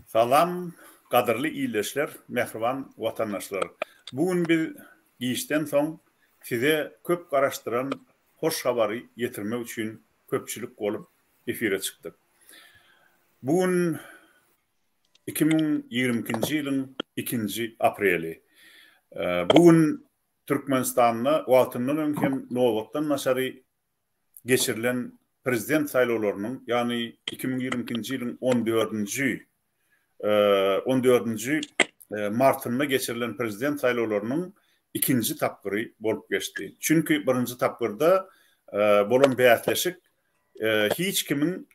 Salam, kadırlı iyileşler, mehriban vatandaşlar. Bugün bir işten son size köp araştıran hoş habari getirmek için köpçülük olup efire çıktık. Bugün 2022 yılın 2. apreli. Bugün Türkmenistan'la Waltından hem Novot'tan naşarı geçirilen prezident sayılarının yani 2022 yılın 14. Mart'ında geçirilen prezident sayılarının ikinci tapkırı bolup geçti. Çünkü birinci tapkırda bolan beyatleşik hiç kimin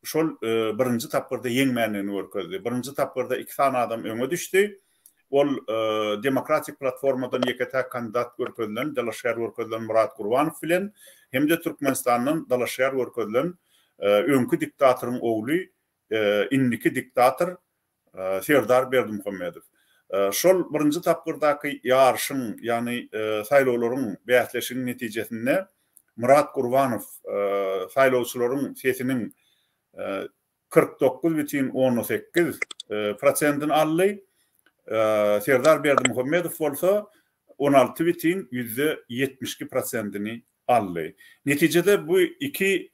şol birinci tapkırda yeňmänligini görkezdi. Birinci tapkırda 2 tane adam öňe düştü. Ol Demokratik Platformadan ýeketä kandidat görkezlen, Dalaşýar görkezlen Murat Gurbanov bilen hem de Türkmenistanyň Dalaşýar görkezlen öňkü diktatoryň ogly indiki diktator Serdar Berdimuhammedow. Şol birinci tapkyrdaky ýarşyň, ýani saýlawlaryň beýatleşiginiň netijesinde Murat Gurbanov saýlawçylaryň sesiniň 49,18% aldy. Serdar Berdimuhammedow bolsa 16,72% aldy. Netijede bu iki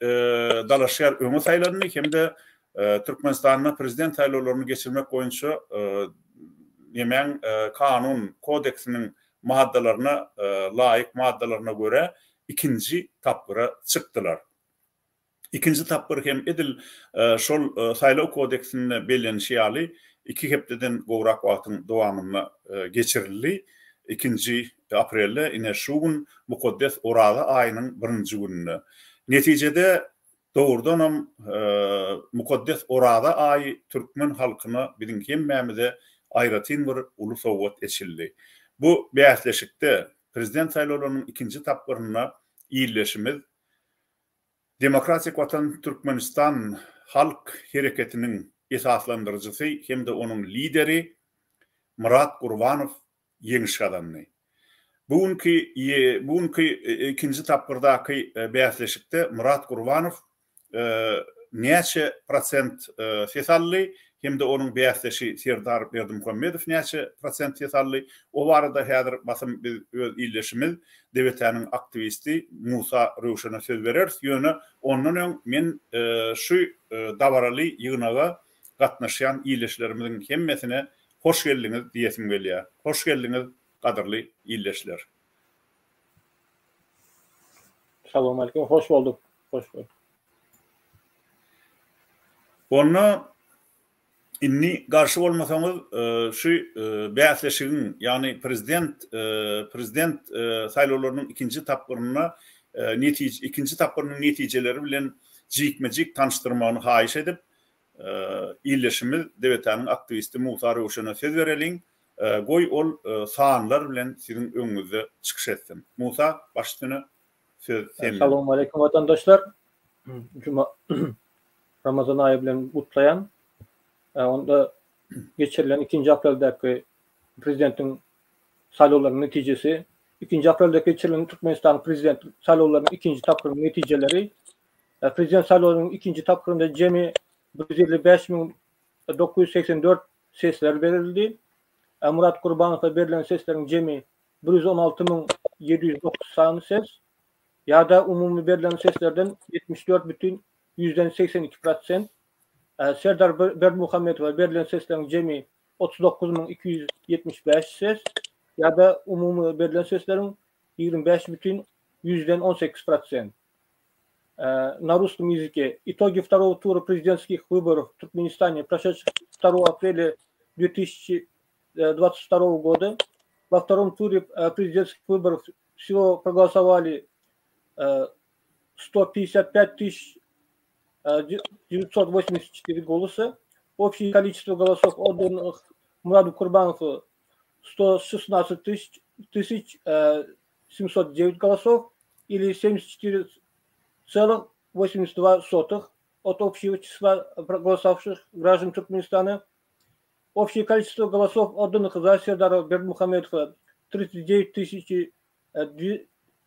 Dalaşýar öňe saýlandy hem de Türkmenistan'da prezident saýlawlaryny geçirmek boýunça Yemen kanun kodeksinin maddalaryna laýyk maddalaryna göre ikinci tapkıra çykdylar. İkinci tapkır hem edil şol saýlaw kodeksinde bellenişi ýaly 2 hepdeden gowrak wagtyň dowamyna geçirildi. 2. aprelde ine şu gün mukaddes Orada aýynyň 1-nji gününe. Netijede doğrudan hem mukaddes Orada aýy Türkmen halkyna biziň hemmämize aýratyn bir uly sowgat etildi. Bu beýatleşikde prezident saýlawlarynyň ikinji tapgyryna iýleşimiz Demokratik Watan Türkmenistan halk hereketiniň esaslandyrjysy hem de onuň lideri Murat Gurbanov ýeňişgandy. Bugünkü ikinji tapgyrdaky beýatleşikde Murat Gurbanov näçe prosent ses aldy hem de onuň beýatleşi Serdar Berdimuhammedow näçe prosent ses aldy. O barada häzir basym biz öz iýleşimiz dewletiniň aktivisti Musa Röwşene söz berer. Ýöne ondan men şu dabaraly ýygynaga gatnaşýan iýleşlerimiziň hemmesine hoş geldiňiz diýesim gelýär. Hoş geldiňiz kadırly iýleşler. Salam aleykum, hoş bulduk. Hoş bulduk. Onu inni garşy bolmasaňyz şu beýatleşigiň ýani prezident saýlawlarynyň ikinji tapgyryna ikinji tapgyrynyň netijeleri bilen jikmejik tanışdyrmagyny haýyş edip iýleşimiz dewletiniň aktivisti Musa Röwşene söz bereliň. Goý ol saanlar bilen siziň öňüňizde çykyş etsin. Musa, başlygyny söz senin. Assalamu aleykum vatandaşlar. Ramazan ayı bilen kutlayan, onda geçirilen 2. apreldeki prezidentin saýlawlarynyň netijesi, 2. aprelde geçirilen Türkmenistan prezident saýlawlarynyň ikinji tapgyrynyň netijeleri, prezident saýlawlarynyň ikinji tapgyrynda jemi 155.984 sesler berildi. Murat Gurbanow'a berilen sesleriň jemi 116.790 ses. Ya da umumi berilen seslerden 74,82%. Serdar Berdimuhamedow'a berilen seslerin jemi 39.275 ses. Ya da umumi berilen seslerin 25,18%. На русском языке. Итоги второго тура президентских выборов в Туркменистане, прошедших 2 апреля 2022 года. Во втором туре президентских выборов всего проголосовали 155 984 голоса. Общее количество голосов, отданных Мураду Гурбанову, 116 709 голосов, или 74,82% от общего числа проголосовавших граждан Туркменистана. Общее количество голосов, отданных за Сердара Бердимухамедова, 39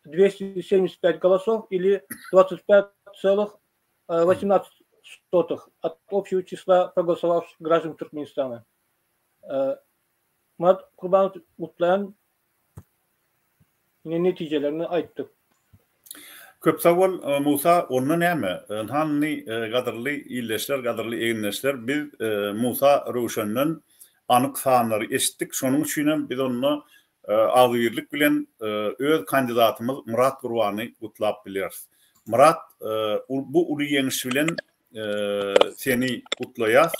275 голосов, или 25,18% сотых от общего числа проголосовавших граждан Туркменистана. Murat Kurbanov Utlayan yine neticelerini aytdı. Köp savol Musa onu näme? Hanny gadarly illeşler, gadarly eginleşler biz Musa Ruşan'ın anyk sanlary eşitdik. Şonuň üçin biz onu agyrlyk bilen öz kandidatymyz Murat Gurbany gutlap bilýäris. Murat bu uly ýeňiş bilen seni gutlaýas.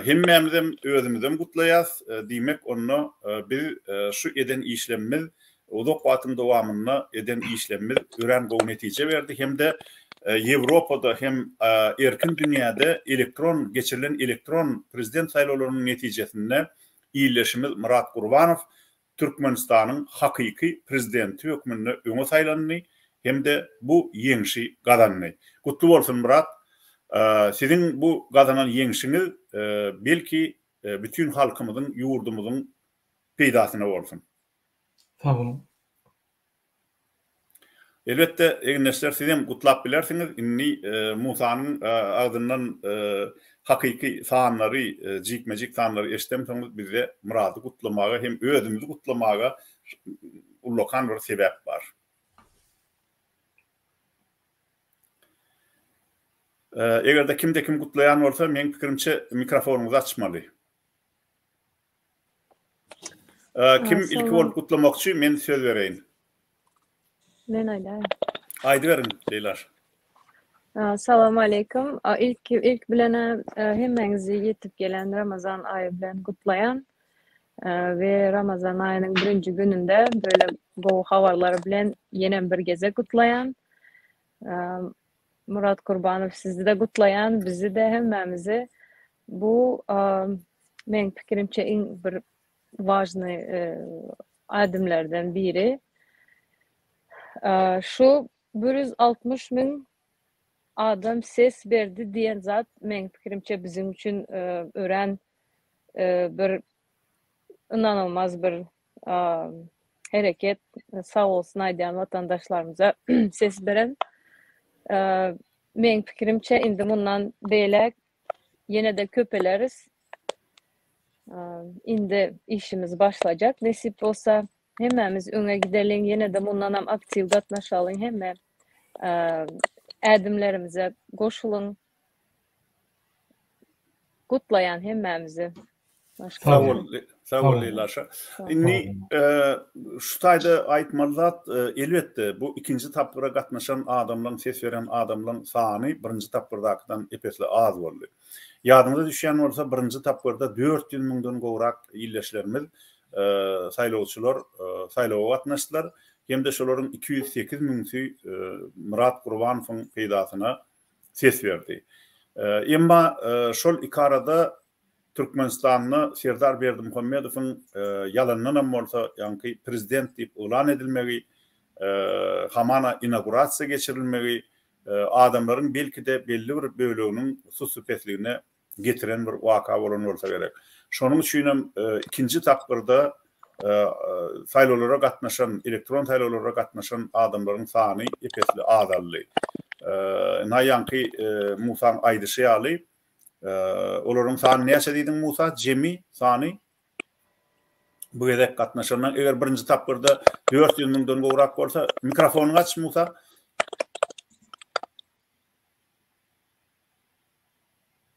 Hemmemizem özümizem gutlaýas. Diýmek onu biz şu eden işlemimiz uzak wagtyň dowamyna eden işlemimiz ören gowy netije berdi. Hem de Ýewropada hem erkin dünýäde geçirilen elektron prezident saýlawlarynyň netijesinde illeşimiz Murat Gurbanow Türkmenistanyň hakyky prezidenti hökmünde öňe saýlandy hem de bu ýeňşi gadandy. Gutly bolsun Murat. Sizin bu gazanan ýeňşiňiz belki bütün halkymyzyň, ýurdumyzyň peýdasyna bolsun. Sağ olun. Elbette eginleşler sizem gutlap bilersiňiz. Inni Musanyň agdyndan hakyky sanlary, jikmejik sanlary eşitemseňiz bize Muraty gutlamaga hem özümizi gutlamaga ullakan bir sebäp bar. Egerde kimde kim gutlayan bolsa men pikirimçe mikrofonuňyzy açmaly. Kim ilki bolup gutlamakçy men söz bereýin. Men aýdar. Aýdy berin diýler. Assalamu aleykum. İlk bilen hemmeňizi ýetip gelen Ramazan aýy bilen gutlayan ve Ramazan aýynyň birinji gününde böyle bu habarlar bilen ýene bir geze gutlayan. Murat Gurbanow sizi de gutlayan, bizi de hemmemizi bu men pikirimçe iň bir важный adımlardan biri. Şu 160.000 adam ses berdi diýen zat men pikirimçe bizim üçin ören bir inanılmaz bir hereket. Sağ olsun aýdýan vatandaşlarymyza ses beren. Men pikirimçe indi bundan beýle ýene de köpeleriz. Indi işimiz başlayacak. Nesip olsa hemmemiz öňe gidelim, ýene de bundan hem aktiv gatnaşalyň, hemme ädimlerimize goşulyň. Gutlayan hemmemizi. Sağ ol Leyla. Inni şu taýda aýtmaly zat elbetde bu ikinji tapyra gatnaşan adamlaryň, ses beren adamlaryň sany birinji tapyrdakydan epesli az boldy. Ýadyňyza düşýän bolsa birinji tapyrda 400.000-den gowrak illeşlerimiz saýlawçylar saýlawa gatnaşdylar. Hem de şolaryň 208.000-si Murat Gurbanowyň peýdasyna ses berdi. Emma şol ikarada Türkmenistanyny Serdar Berdimuhammedowyň ýalanynyň bolsa ýa-ni prezident diýip ulan edilmegi, hamana inaugurasiýa geçirilmegi adamlaryň belki de belli bir böleginiň susupetligine getiren bir waka bolan bolsa gerek. Şonuň üçin ikinji tapyrda saýlawlara gatnaşan, elektron saýlawlara gatnaşan adamlaryň sany epesli azaldy. Naýanky Musa aýdyşy ýaly olaryň sany näçe diýdiň Musa? Jemi sany bu gedek gatnaşanlar eger birinji tapyrda 400.000-den gowrak bolsa mikrofonuňy aç Musa.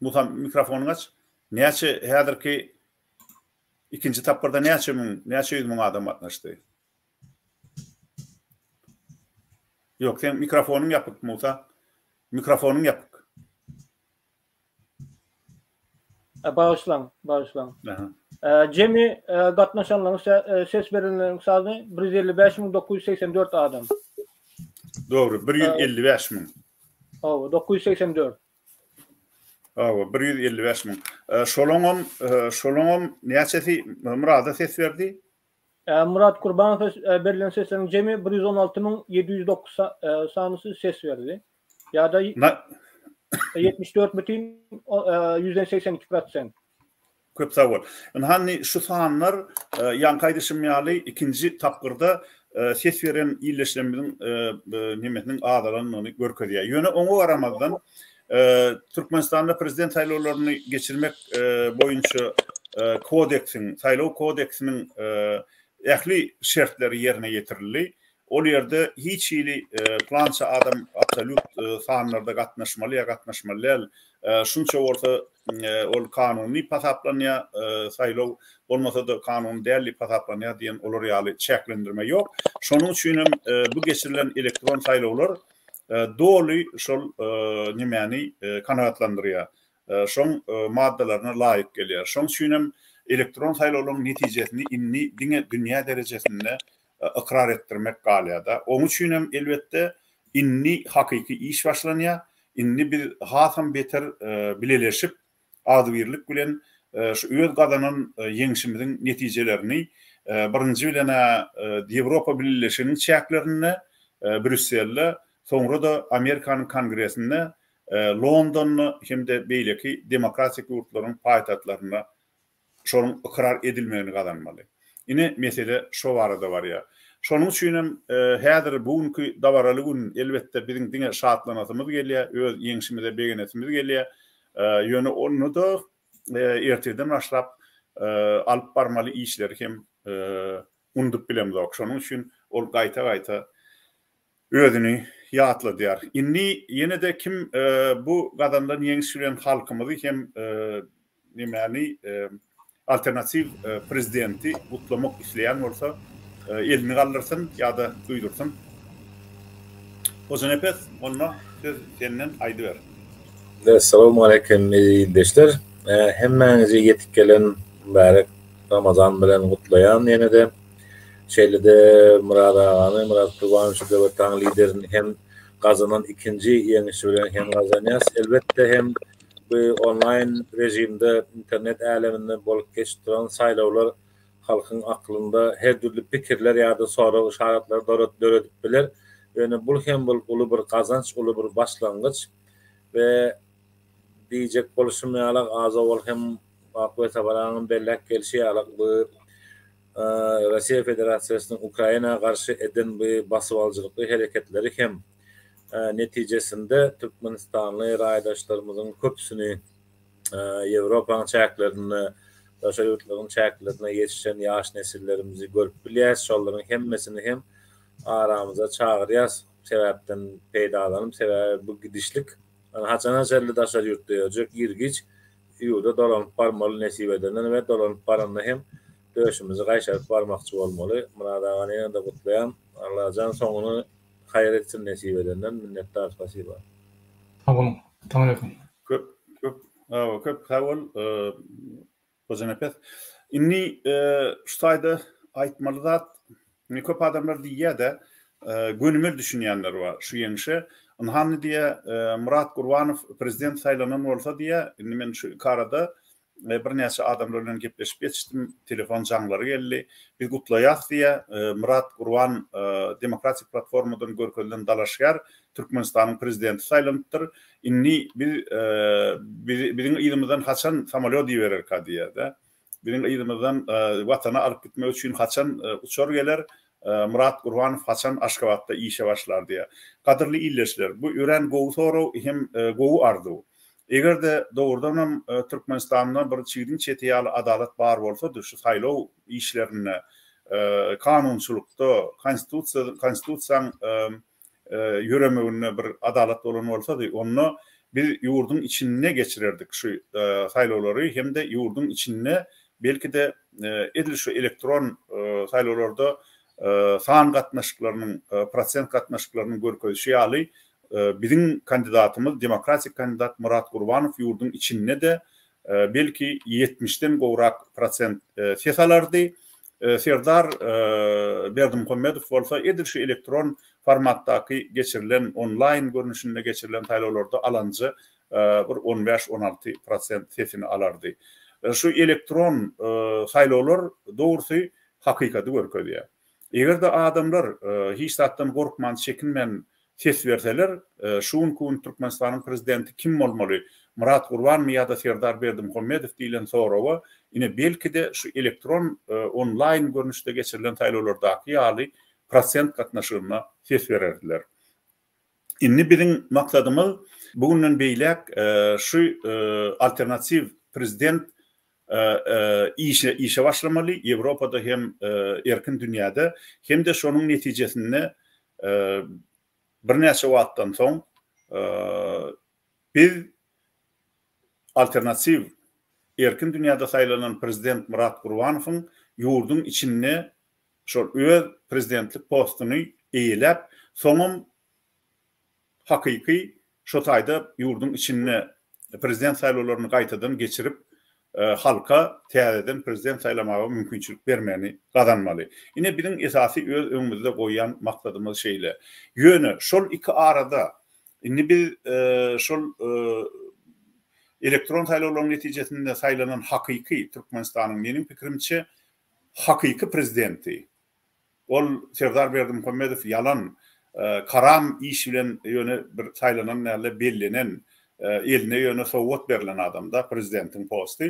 Musa mikrofonuňy aç. Näçe häzirki ikinji tapyrda näçe yüz ming adam gatnaşdy? Ýok, sen mikrofonuň ýapyk Musa. Mikrofonuň ýapyk. Bağışlan. Jemi gatnaşanlaryň ses berenleriň sany 155.984 adam. Doğru, 155.000. 984. 155.000. Şolaňam näçesi Murada ses berdi? Murat Gurbanow berilen sesleriň jemi 116.709 sanysy ses berdi. Ýa-da 74.182%. Köp sağ ol. Hanny şu sanlar ýankaýdyşym ýaly ikinji tapyrda ses beren illeşlemimiň nimetiniň adalanyny görkezýär. Ýöne oňa garamazdan Türkmenistan'da prezident saylawlaryny geçirmek boyunça saylao kodeksinin ähli şertleri yerine getirildi. O yerde hiç ili plança adam absolut sanlarda gatnaşmaly ya gatnaşmaly şunça orta ol kanuni pasaplanya saylaw bolmasa da kanun değerli pasaplanya diýen olar ýaly çeklendirme yok. Şonuň üçin bu geçirilen elektron saylawlar doly şol nimeni kanaatlandyrýar. Şoň maddalaryna laýyk gelýär. Şoň üçin elektron saylawlaryň netijesini inni dünýä derejesinde ikrar ettirmek galýada. Onuň üçin hem elbetde inni hakyky iş başlanýar. Inni bir hasam beter bileleşip adwirlik bilen şu öz gazanan ýeňişimiziň netijelerini birinji bilen Ýewropa Birleşiginiň çäklerini Brüsselde, soňra da Amerikanyň kongresinde, Londonyny hemde beýleki demokratik ýurtlaryň paýtahtlaryna şonuň ikrar edilmegini gazanmaly. Ine mesele şo barada bar ya. Şonuň üçin hem häzir bugünkü dabaraly gün elbetde biziň diňe şatlanyşymyz gelýär, öz ýeňişimize begenetimiz gelýär. Ýöne onu da erteden başlap alyp barmaly işleri hem undup bilemdi. Şonuň üçin ol gaýta özüni ýatladýar. Inni ýene-de kim bu gadandan ýeňişilen halkymyzy hem nimeni alternativ prezidenti gutlamak isleyen olsa elini kaldırsın ya da duydursun. O zaman hepsi onunla senden aydı ver. Assalamu alaikum izleyiciler. Hemmenize yetip gelen mübarek Ramazan bilen kutlayan yine de şeylede Murad Ağa'nı, Murat Kurbanov devletin liderini hem kazanan ikinci yenisi bilen hem kazanıyız. Elbette hem online rejimde internet aleminde bolup geçtiren saylawlar halkın aklında her türlü pikirler ýa-da soraw işaretler döredip biler. Yani bu hem ulu bir kazanç, ulu bir başlangıç ve diýjek boluşum ýaly azawal hem akıbet baranyň bellek gelişi ýaly bu Russiya Federasiýasynyň Ukraina garşy eden bu basyp aljylyk hereketleri hem netijesinde Türkmenistanly raýdaşlarymyzyň köpsüni Ýewropa çäklerini, başga ýurtlaryň çäklerine ýetişen ýaş nesillerimizi görüp bilýäs. Şolaryň hemmesini hem aramyza çagyrýas. Sebäpden peýdalanyp, sebäbi bu gidişlik haçana şerli daşar ýurtda ýörjek ýergiç ýurda dolanyp barmaly nesip edenden we dolanyp baranda hem döşümüzi gaýşaryp barmakçy bolmaly. Murad Aganyň da gutlaýan Allah jan soňuny hayır etsin nesip edenden minnettar spasiba. Tamam. Tamam. Köp sağ ol. Hozanepet. Inni şu taýda aýtmaly zat köp adamlar diýýär-de gönümel düşünýänler bar şu ýeňişe. Hanny diýe Murat Gurbanov prezident saýlanan bolsa diýe, inni men şu karada bir näçe adamlar bilen gepleşip geçdim, telefon jaňlary geldi. Biz gutlaýak diýe Murat Gurban Demokratik Platformadan görkezlen dalaşýar, Türkmenistanyň prezidenti saýlandyr. Inni biziň ýylymyzdan haçan samolyot diýerer ka diýe-de. Biziň ýylymyzdan watana alyp gitmek üçin haçan uçar geler. Murat Gurbanov haçan Aşgabatda işe başlar diye. Kadırlı illeşler. Bu ören gowu soraw hem gowu ardy. Egerde doğrudan hem Türkmenistan'da bir çiğdin çetiyalı adalet bar bolsa, şu saylaw işlerini kanunçulukda, konstitusiýaň ýöremeginde bir adalet bolan bolsa, onu bir ýurdun içine geçirerdik şu saylawlary, hem de ýurdun içine belki de edil şu elektron saylawlarda san gatnaşyklarynyň, prosent gatnaşyklarynyň görkezişi ýaly biziň kandidatymyz, demokratik kandidat Murat Gurbanov ýurdun içinde de belki 70'den gowrak prosent ses alardy. Serdar Berdimuhammedow bolsa edil şu elektron formatdaky geçirilen online görnüşinde geçirilen saylawlarda alanjy bir 15-16% sesini alardy. Şu elektron saylawlar dogrusu hakykatdy görkezýär. Egerde adamlar hiç zatdan gorkman, çekinmen ses verseler, şuun kun Türkmenistanyň prezidenti kim bolmaly? Murat Gurbanov ýa da Serdar Berdimuhammedow diýilen sorawa, ine belki de şu elektron online görnüşde geçirilen saylawlardaky ýaly prosent gatnaşygyna ses bererdiler. Inni biziň maksadymyz bugünden beýlek şu alternativ prezident işe başlamaly Ýewropada hem erkin dünýäde hem de şonuň netijesinde birnäçe wagtdan soň biz alternativ erkin dünýäde saýlanan prezident Murat Gurbanowyň ýurdun içinde şol öz prezidentlik postuny eýlep soňum hakyky şo taýda ýurdun içinde prezident saýlawlaryny gaýtadan geçirip halka täzeden prezident saýlamaga mümkinçilik bermeni gazanmaly. Ine bizim esasy öz öňümizde goýan maksadymyz şeýle. Ýöne şol iki arada indi biz şol elektron saýlawlaryň netijesinde saýlanan hakyky Türkmenistanyň menim pikirimçe hakyky prezidenti. Ol Serdar Berdimuhammedow yalan karam iş bilen ýöne bir saýlanan näle bellenen eline ýöne sowgat berilen adamda prezidentin postu.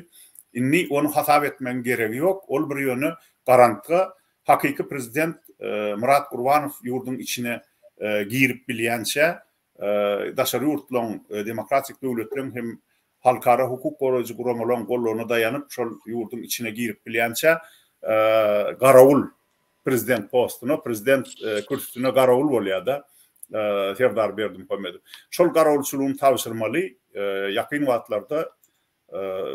Inni onu hasap etmen geregi yok. Ol bir ýöne garantga hakyky prezident Murat Gurbanow ýurdun içine girip bilýänçe daşary ýurtlaryň demokratik döwletleriň hem halkara hukuk goraýjy guramalaryň gollaryna daýanyp şol ýurdun içine girip bilýänçe garawul prezident postuna, prezident kürsüsine garawul bolýar-da. Serdar Berdimuhammedow. Şol garawulçulugyny tabşyrmaly ýakyn wagtlarda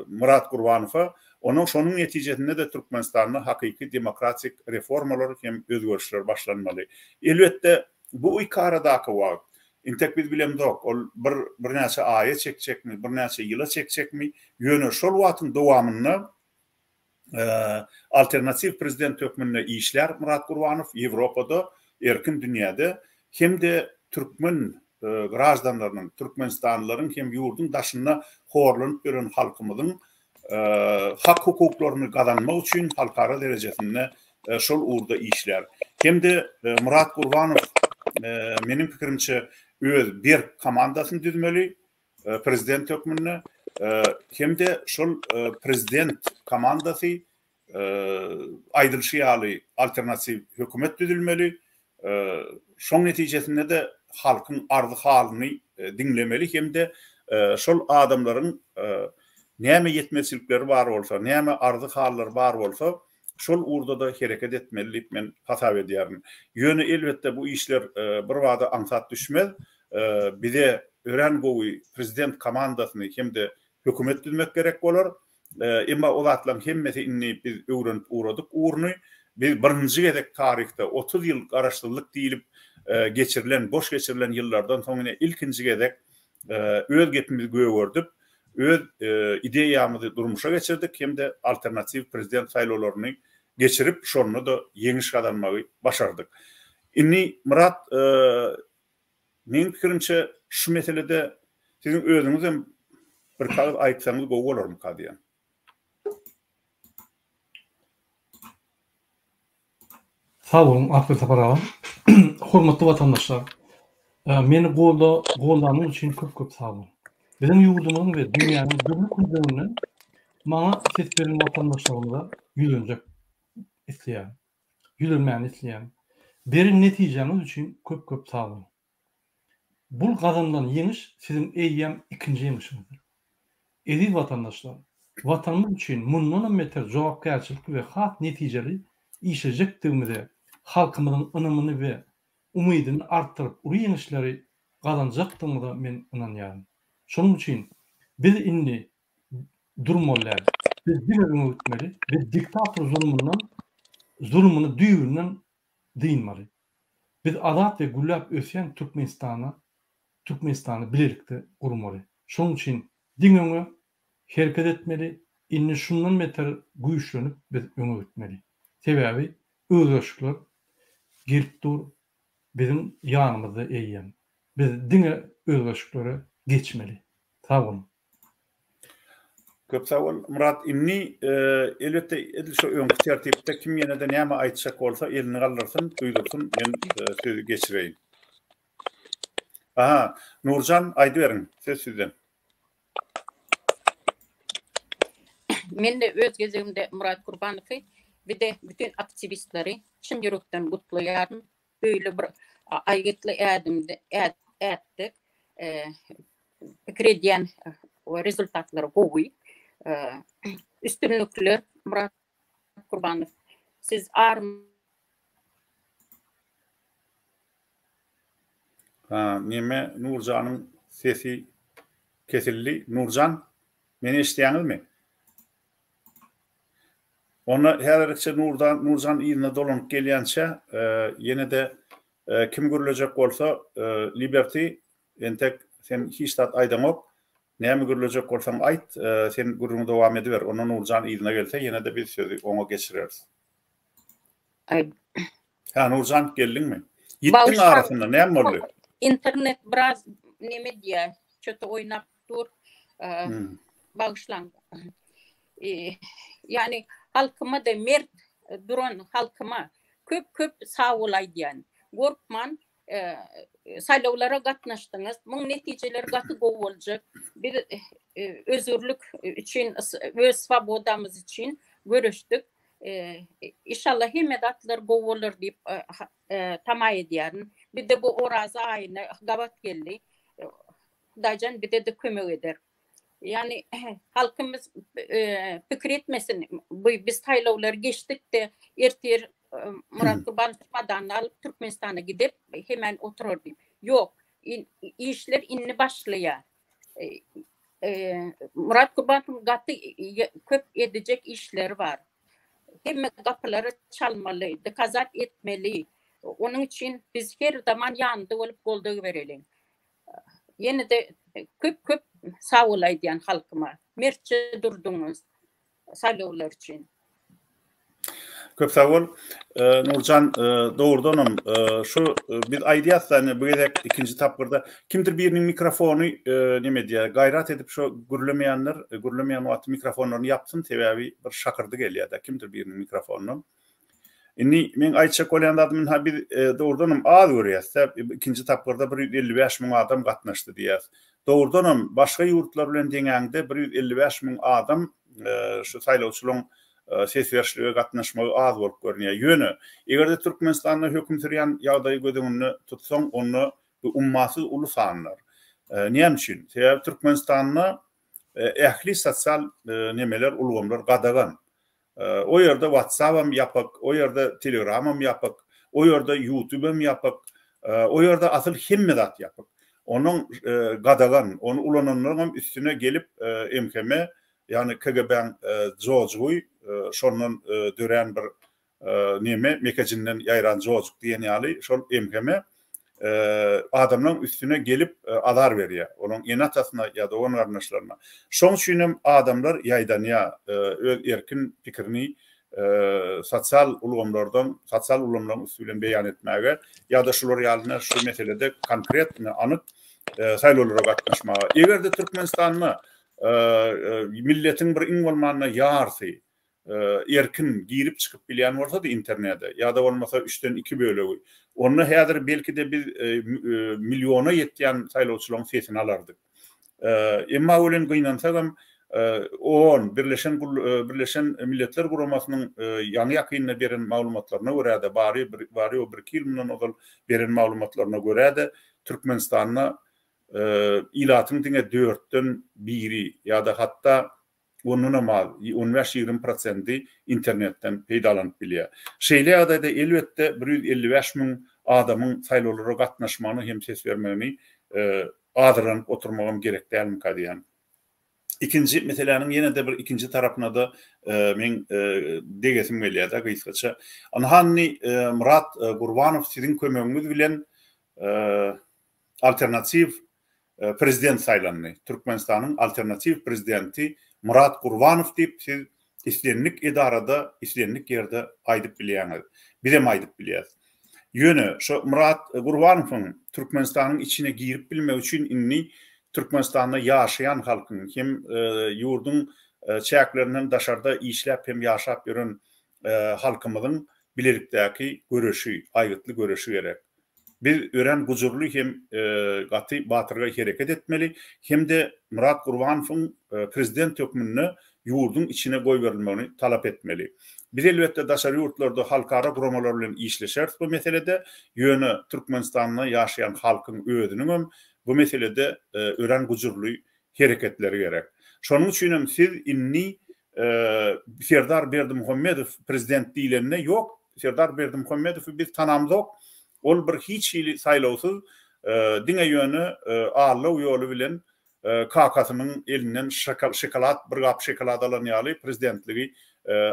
Murat Gurbanowa, onuň şonuň netijesinde de Türkmenistanyň hakyky demokratik reformalar hem özgörüşler başlanmaly. Elbetde bu iki aradaky wagt intek biz bilemdok, ol birnäçe aýa çekjekmi, birnäçe ýyla çekjekmi, ýöne şol wagtyň dowamyny alternativ prezident hökmünde işler Murat Gurbanow Ýewropada, erkin dünýäde hem de Türkmen grajdanlarynyň, Türkmenistanlylaryň hem ýurdun daşyna horlanyp beren halkymyzyň hak hukuklaryny gazanmak üçin halkara derejesinde şol uğurda işler. Hem de Murat Gurbanow menim pikirimçe öz bir komandasyny düzmeli prezident hökmünde hem de şol prezident komandasy aýdylşy ýaly alternativ hökümet düzülmeli. Şoň netijesinde de halkyň arzy halyny dinlemeli hem de şol adamlaryň näme ýetmezlikleri bar bolsa, näme arzy hallary bar bolsa, şol uğurda da hereket etmeli men hasap edýärim. Ýöne elbetde bu işler bir wagda aňsat düşmez. Bize ören gowy prezident komandasyny hem de hökümet düzmek gerek bolar. Emma o zatlaryň hemmesi inni biz öwrenip uğradyk uğurny. Biz birinji gezek tarihte 30 ýyl garaşdyrlyk diýilip boş geçirilen yıllardan sonra ilkinci gezek öz gepimizi göwürdip, öz ideýamyzy durmuşa geçirdik hem de alternativ prezident saýlawlaryny geçirip şonu da ýeňiş kazanmagy başardyk. Inni Murat menim pikirimçe şu meselede sizin özüňiz hem bir kaz aýtsaňyz gowy bolarmy kadýan? Sağ olun, Akbil Tapar ağam. Hormatly vatandaşlar, meni gollanyň üçin köp sağ olun. Bizim ýurdumyň we dünýäniň dürli kundalaryny maňa ses beren vatandaşlarymyza ýüzenjek isleýän, ýüzenmäni isleýän. Berin netijeňiz üçin köp sağ olun. Bu gazandan ýeňiş sizin eýýäm ikinji ýeňişiňizdir. Eziz vatandaşlar, vatanymyz üçin mundan beter jogapkärçilik we hak netijeli işejekdigimize halkymyzyň ynamyny we umydyny artdyryp uly ýeňişleri gazanjakdygyna men inanýarym. Şonuň üçin biz indi durmalar, biz diňe öňetmeli, biz diktator zulmyny düýbünden diýinmeli. Biz azat we güllap ösýän Türkmenistany bilelikde gurmaly. Şonuň üçin diňe hereket etmeli, indi şundan beter güýçlenip biz öňetmeli. Sebebi özgörşükler gelip dur bizim yanımızda eýýän. Biz diňe özgörşüklere geçmeli. Sağ olun. Köp sağ ol Murat. Inni elbette şu öňkü tertipde kim ýene-de näme aýtjak bolsa elini gallarsyn, duýdursun, men sözi geçireýin. Aha, Nurcan aýdyberin, söz sizden. Men de öz gezegimde Murat Gurbanowy bir de bütün aktivistleri çyn ýürekden gutlaýarym. Böyle bir aýgytly ädimde ätdik. krediyen o rezultatları gowy. Üstünlükler Murat Kurbanov. Siz Neme Nurcan'ın sesi kesildi. Nurcan, meni işleýäňiz mi? Onu herikçe Nurcan ýylyna dolanyp gelýänçe ýene de kim görülecek bolsa Liberty entek sen hiçtat aýdamok. Näme görülecek bolsaň aýt, sen gurruňy dowam ediber. Onu Nurcan ýylyna gelse ýene de biz sözü oňa geçireriz. Nurcan geldiňmi? Ýitdiň arasynda näme boldy? İnternet biraz neme diýär, çöte oynap dur. Bağışlan. Yani halkyma da mert duran halkyma köp sağ bolay diýen. Gorkman saýlawlara gatnaşdyňyz. Muň netijeleri gaty gowy boljak. Bir özürlük üçin, öz swabodamyz üçin görüşdük. İnşallah hemmedatlar gowy bolar diýip tamay edýärin. Bir de bu oraza aýyna gabat geldi. Dajan bir de kömek eder. Yani halkımız fikir etmesin. Biz taýlawlar geçtik de ertir Murat Kurbanow'dan alıp Türkmenistan'a gidip hemen otururdu. Yok. İşler inni başlaýar. Murat Kurbanow'un gatı köp edecek işleri var. Hem kapıları çalmalı, dekazat etmeli. Onun için biz her zaman yanında olup goldağı verelim. Yine de köp sağ olay diyen halkıma. Mertçe durdunuz saýlawlar için. Köp sağ ol. Nurcan doğrudanım. Şu biz aýdýasy bu gedek ikinji tapgyrda kimdir biriniň mikrofonu neme diýär, gayrat edip şu gürlemeýän wagt mikrofonlaryny yapsyn tebebi bir şakyrdy gelýär. Kimdir biriniň mikrofonunu. Inni men aýtjak bolýan men ha bir doğrudanım az görýäs. İkinji tapgyrda 155 000 adam gatnaşdy diýär. Doğrudanım başga ýurtlar bilen deňäňde 155 000 adam şu saýlawçylaryň ses verişlige gatnaşmagy az bolup görünýär. Ýöne, egerde Türkmenistanyň höküm sürýän ýagdaýy gödüňini tutsaň, onu ummasyz uly sanlar. Näme üçin? Sebäbi Türkmenistanyň ähli sosial nemeler, ulgamlar gadagan. O ýerde WhatsApp'am ýapak, o ýerde Telegram'am ýapak, o ýerde YouTube'am ýapak, o ýerde asyl hemmedat ýapak. Onuň gadagan, onu ulananlaryň üstüne gelip MKM, yani KGB'ň jojguy şondan dören bir neme mekajinden ýaýran jojuk diýen ýaly şol MKM adamlaryň üstüne gelip alar berýär. Onuň enatasyna ýa-da onuň arnaşlaryna. Şoň üçin adamlar ýaýdanýa öz erkin pikirini sosial ulgamlardan, sosial ulgamlaryň üstünden beýan etmäge ýa-da şular ýalyna şu meselede konkret anyk saýlawlara gatnaşmaga. Egerde Türkmenistanyň milletin bir iň bolmanyna ýarsy erkin girip çıkıp bilýän bolsa da internetde ya da bolmasa 3'den 2 bölegi. Onu häzir belki de biz milyona ýetýän saýlawçylaryň sesini alardyk. Emma ölen gynansaňam Birleşen Milletler Guramasynyň ýany ýakynyna beren maglumatlaryna görä de bari o 1 ýyldan ozal beren maglumatlaryna görä de Türkmenistanyň ilatyň diňe 4'den 1'i ya da hatta onunla mal 15-20% internetten peýdalanyp bilýär. Şeýle ýagdaýda elbetde 155 000 adamyň saýlawlara gatnaşmagyny hem ses bermegini adyranyp oturmagam gerek dälmi diýen. İkinji meseleniň ýene de bir ikinji tarapyna da men degesim gelýär da gysgaça. Anhanny Murat Gurbanow siziň kömegiňiz bilen alternativ prezident saýlandy. Türkmenistanyň alternativ prezidenti Murat Gurbanow diýip siz islenlik edarada, islenlik ýerde aýdyp bilýäňiz. Bizem aýdyp bilýäs. Ýöne şu Murat Gurbanowyň Türkmenistanyň içine girip bilmek üçin inni Türkmenistanda ýaşaýan halkyň hem ýurdun çäklerinden daşarda işläp hem ýaşap ýören halkymyzyň bilerikdäki görüşi, aýgytly görüşi gerek. Biz ören gujurly hem gaty batyrga hereket etmeli, hem de Murat Gurbanowyň prezident hökmüni ýurdun içine goý berilmegini talap etmeli. Biz elbetde daşary ýurtlarda halkara guramalar bilen işleşer bu meselede. Ýöne Türkmenistanyň ýaşaýan halkyň özüniň bu meselede ören gujurly hereketleri gerek. Şonuň üçin siz inni Serdar Berdimuhammedow prezident diýlenine ýok. Serdar Berdimuhammedow biz tanamzok. Ol bir hiç ýyly saýlawsyz diňe ýöne ağırlyk ýoly bilen kakasynyň elinden şokolat bir gap şokolat alan ýaly prezidentligi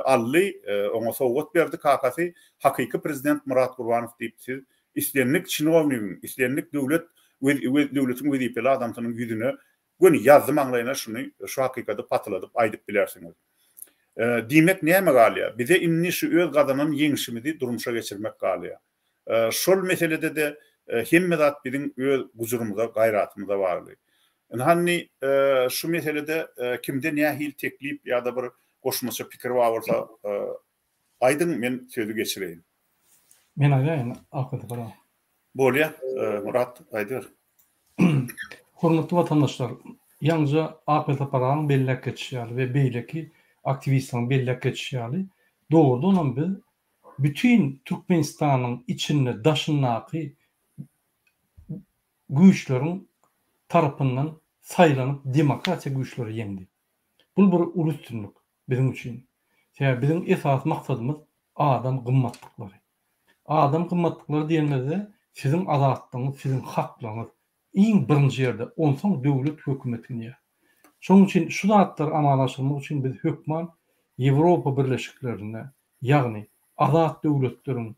ally oňa sowgat berdi. Kakasy hakyky prezident Murat Gurbanow diýip siz islenlik çinovniň, islenlik döwletiň wezipeli adamsynyň ýüzüne göni ýazdy maňlaýyna şu hakykata patladyp aýdyp bilersiňiz. Diýmek näme galýa? Bize inni şu öz gazanyň ýeňişimizi durmuşa geçirmek galýa. Şol meselede de hemme zat biziň öz gujurumyza, gaýratymyza barly. Hanni şu meselede kimde nähil teklip ýa-da bir goşmaça pikir bolsa aýdyn, men sözü geçireýin. Men aýdaýyn, akyrda bara. Bolýa, Murat aýdyr. Hormatly vatandaşlar, ýalňyja akyrda paraň bellek geçýär we beýleki aktivistiň bellek geçýär. Doğrudan biz bütün Türkmenistanyň içinde daşynaky güýçleriň tarapyndan saýlanyp demokratiýa güýçleri ýeňdi. Bu bir ulus üstünlük bizim üçin. Şeýle bizim esas maksadymyz adam gymmatlyklary. Adam gymmatlyklary diýilmezde sizin azatlygyňyz, sizin haklaryňyz iň birinji ýerde, onsoň döwlet hökümetine. Şonuň üçin şu zatlar amalaşylmak üçin biz hökman Ýewropa birleşiklerine, ýagny azat döwletleriň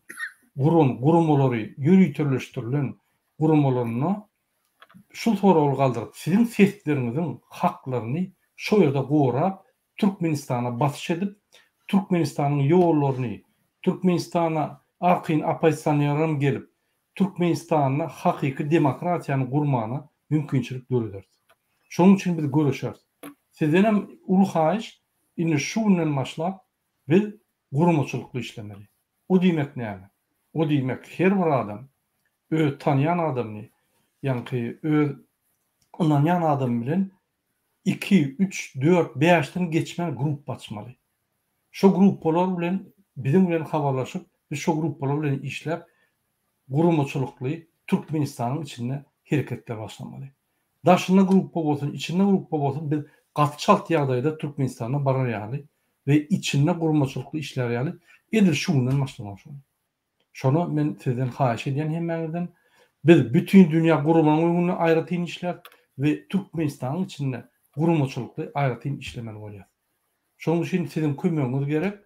gurumlary, ýürütürleşdirilen gurumlaryna şu soragy galdyryp, sizin sesleriňiziň haklaryny şo ýerde gorap, Türkmenistana basyş edip, Türkmenistanyň ýollaryny, Türkmenistana arqyn apaýsanýarym gelip, Türkmenistana hakyky demokratiýany gurmana mümkinçilik görýär. Şonuň üçin biz görüşýäris. Sizden hem ulu haýyş indi şu bilen başlap biz gurumçylykly işlemeli. O diýmek näme? O diýmek her bir adam öz tanýan adamny, ýani öz onanýan adam bilen 2, 3, 4, 5'ten geçmen grup açmaly. Şu gruplar bilen bizim bilen habarlaşyp, biz şu gruplar bilen işläp gurumçylykly Türkmenistanyň içinde hereketler başlamaly. Daşyna grup bolsun, içinde grup bolsun, biz gatçalt ýagdaýda Türkmenistana barar ýaly we içinde gurumçylykly işler ýaly. Edir şundan başlamak şonu. Şonu men sizden haýyş edýän hemmäňizden biz bütün dünýä gurumanyny aýratyn işler we Türkmenistanyň içinde gurumçylykly aýratyn işlemeli bolýar. Şonuň üçin sizin kömegiňiz gerek.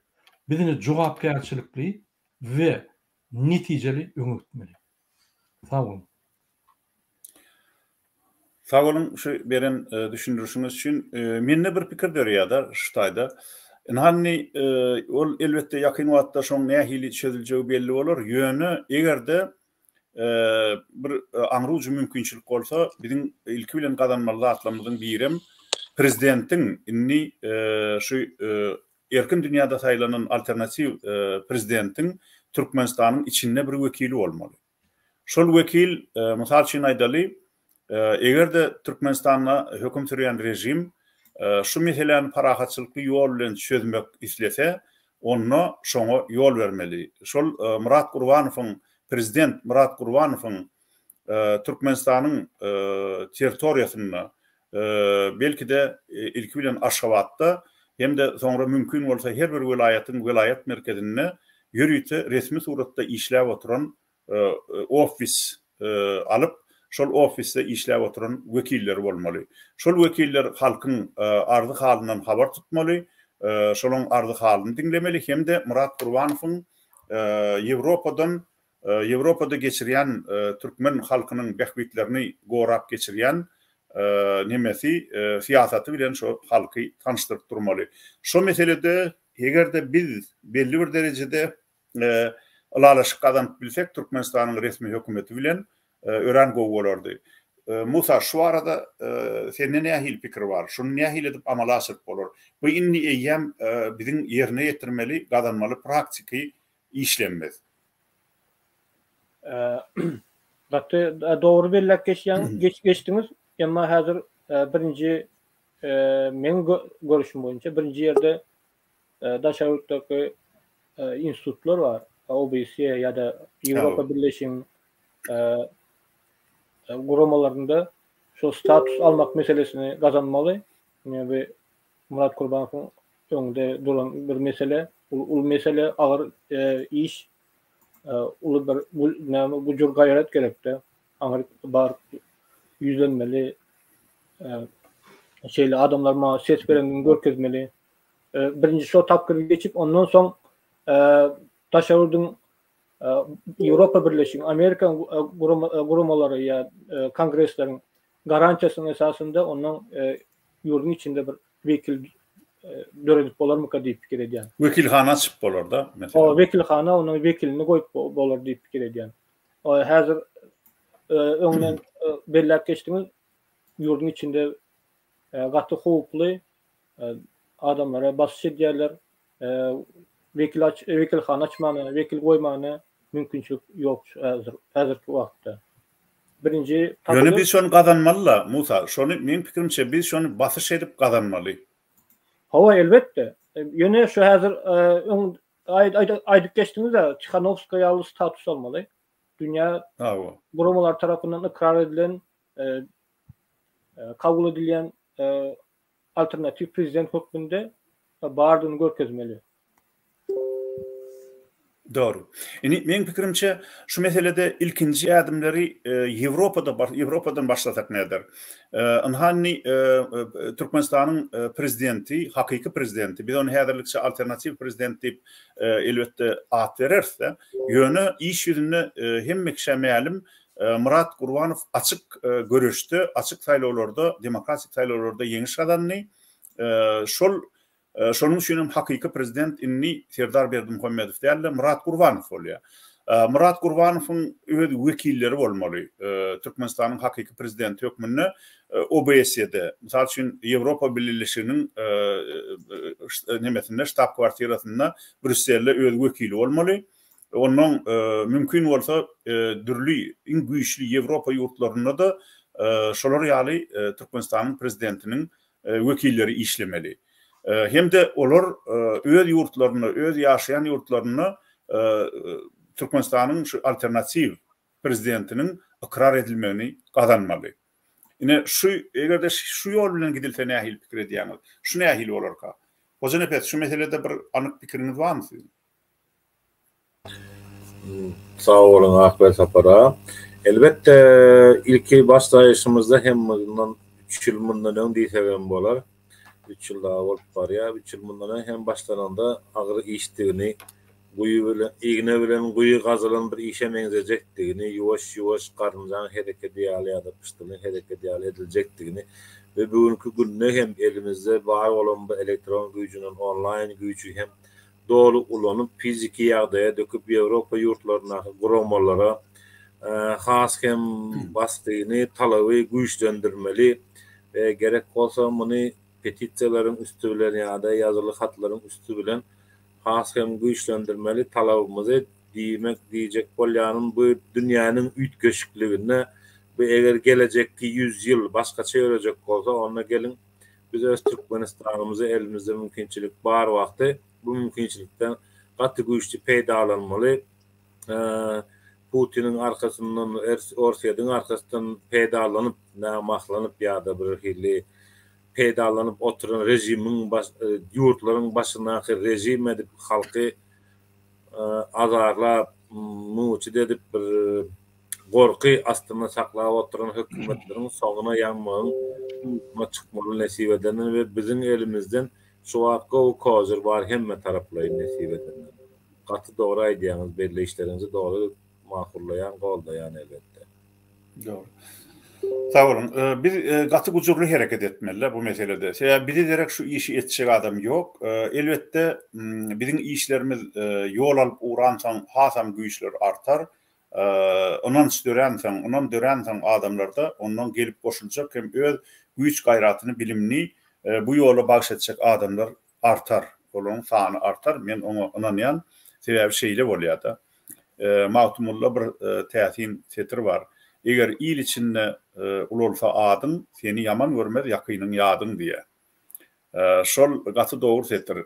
Bizini jogapkärçilikli we netijeli öňürtmeli. Sağ olun. Sağ olun şu beren düşündürüşüňiz üçin. Menne bir pikir berýärler şu taýda. Hanni ol elbette ýakyn wagtda şoň nähili çözüljegi belli bolar. Ýöne egerde bir aňruj mümkinçilik bolsa, biziň ilki bilen gazanmaly zatlarymyzyň birim prezidentiň inni şu erkin dünýäde saýlanan alternativ prezidentiň Türkmenistanyň içinde bir wekili bolmaly. Şol wekil mysal üçin aýdaly, egerde Türkmenistana höküm sürýän rejim şu meselelerni parahatçylykly ýol bilen çözmek islese, onu şoňa ýol bermeli. Şol Murat Gurbanowyň, prezident Murat Gurbanowyň Türkmenistanyň territoriýasyna belki de ilki bilen Aşgabatda hem de soňra mümkin bolsa her bir vilayet merkezine ýürüýte resmi suratda işläp oturan ofis alıp şol ofiste işläp oturan wekiller bolmaly. Şol wekiller halkyň ardy halyndan habar tutmaly, şolaň ardy halyny dinlemeli hem de Murat Gurbanowyň Ýewropada geçirýän türkmen halkynyň behbitlerini gorap geçirýän nemesi siýasaty bilen şo halky tanışdyryp durmaly. Şo meselede egerde biz belli bir derejede alalaşyk gazanyp bilsek Türkmenistanyň resmi hökümeti bilen ören gowy bolardy. Musa şu arada senin nähil pikir bar? Şunu nähil edip amalaşyp bolar? Bu inni eýem biziň ýerine ýetirmeli, gazanmaly praktiki işlenmez. Hatta doğru bellek geçtiňiz. Emma hazır birinci men görüşüm boýunça birinci ýerde daşawutdaky institutlar var. OBC ýa-da Ýewropa Birleşigiň guramalarynda şu status almak meselesini kazanmalı. Yani Murat Kurbanov'un önünde duran bir mesele, ul mesele ağır iş, ulu bir bu jur gayret gerekti. Ağır bar yüzlenmeli, şeyli adamlar ma ses verenini görkezmeli. Birinci şu tapkırı geçip ondan son taşavurdun Avrupa Birleşimi, Amerikan gurumaları ya kongreslerin garantiyasının esasında onun yurdun içinde bir vekil döredip bolar mı ka deyip fikir edýän. Vekilhana açıp bolar da mesela. O vekilhana onun vekilini koyup bolar deyip fikir edýän. O hazır öňünden belläp geçdiňiz yurdun içinde gaty hukukly adamlara basış edýärler. Vekilhana açmany, vekil goýmany mümkinçilik yok hazırki wagtda. Birinci Ýöne biz şonu kazanmalylar Musa. Şonu men pikirimçe biz şonu basış edip kazanmaly. Hava elbette. Ýöne şu hazır aýdyp geçdiňizde Tikhanovskaya ýaly status almaly. Dünya gurumalar tarapyndan ikrar edilen, kabul edilýän alternatif prezident hökmünde bardygyny görkezmeli. Doğru. Yani men pikirimçe şu meselede ilkinci adımları Avrupa'dan başlatak nedir? Anhanni Türkmenistan'ın prezidenti, hakiki prezidenti, biz onu hazırlıkça alternatif prezident deyip elbette ad verirse, yönü iş yüzünü hem mekşemeyelim Murat Kurbanov açık görüştü, açık sayılarda, demokratik sayılarda yeniş kadanını, şonun üçin hakiki prezident inni Serdar Berdimuhamedov diýerler, Murat Kurbanov bolýar. Murat Kurbanov'un öz wekilleri bolmaly. Türkmenistanyň hakiki prezidenti hökmünde OBS'de, misal üçin Ýewropa Birleşiginiň nemesinde ştab kwartirasynda Brüsselde öz wekili bolmaly. Onun mümkin bolsa dürli iň güýçli Ýewropa ýurtlarynda da şolar ýaly Türkmenistanyň prezidentiniň wekilleri işlemeli. Hem de olar öz yurtlarına, öz yaşayan yurtlarına Türkmenistan'ın şu alternatif prezidentinin ikrar edilmeni kazanmalı. Yine eğer de şu yol bilen gidilse nähil pikir edýäňiz? Şu nähil olarka? Hocan epet şu meselede bir anyk pikiriniz barmy sizin? Sağ olun Akber Sapara. Elbette ilki başlayışımızda hem bundan 3 ýyl mundan öň diýsegem bolar. 3 ýyl daha bolup barýar. 3 ýyl mundan hem başlananda agyr işdigini, guýy bilen, iğne bilen guýy gazylan bir işe meňzejekdigini, ýuwaş-ýuwaş garynjan hereket ýaly pıştyny hereket ýaly ediljekdigini we bugünkü günde hem elimizde bar bolan bu elektron güýjüniň online güýjü hem dolu ulanyp fiziki ýagdaýa döküp Ýewropa ýurtlaryna, gurumalara has hem bastyny talaby güýçlendirmeli we gerek bolsa muny petisiýalaryň üstü bilen ýa-da ýazyly hatlaryň üstü bilen has hem güýçlendirmeli talabymyzy diýmek diýjek bolýanyň bu dünýäniň üýtgeşikligine bu eger gelecekki 100 ýyl başgaça ýörejek bolsa onda gelin biz öz Türkmenistanymyzy elimizde mümkinçilik bar wagty bu mümkinçilikden gaty güýçli peýdalanmaly. Putinin arkasından, Orsiýadyň arkasından peýdalanyp, nämaklanyp ýa-da bir hili peýdalanyp oturan rejimiň ýurtlaryň başyndaky rejim edip halky azarlap, muçid edip bir gorky astyna saklap oturan hökümetleriň soňuna ýanmagyň çykmaly nesip edenden we biziň elimizden şu wagtga o kozur bar hemme taraplaryň nesip edenden. Gaty dogry aýdýaňyz, belli işlerinizi dogry makullayan golda yani elbette. Doğru. Sağ olun. Biz gaty gujurly hereket etmeliler bu meselede. Biri derek şu işi etjek adam yok. Elbette bizim işlerimiz yol alıp uğransan hasam güýçler artar. Ondan dörensen, ondan dörensen adamlarda ondan gelip koşulacak hem öz güýç gayratyny bilimni bu yola bagş etjek adamlar artar. Onun sany artar. Men onu inanýan sebäbi şeýle bolýar da. Mawtumulla bir täsin setir var. Eger il içinde ulolsa adyň seni yaman görmez ýakynyň ýadyň diýe. Şol gaty dogry setir.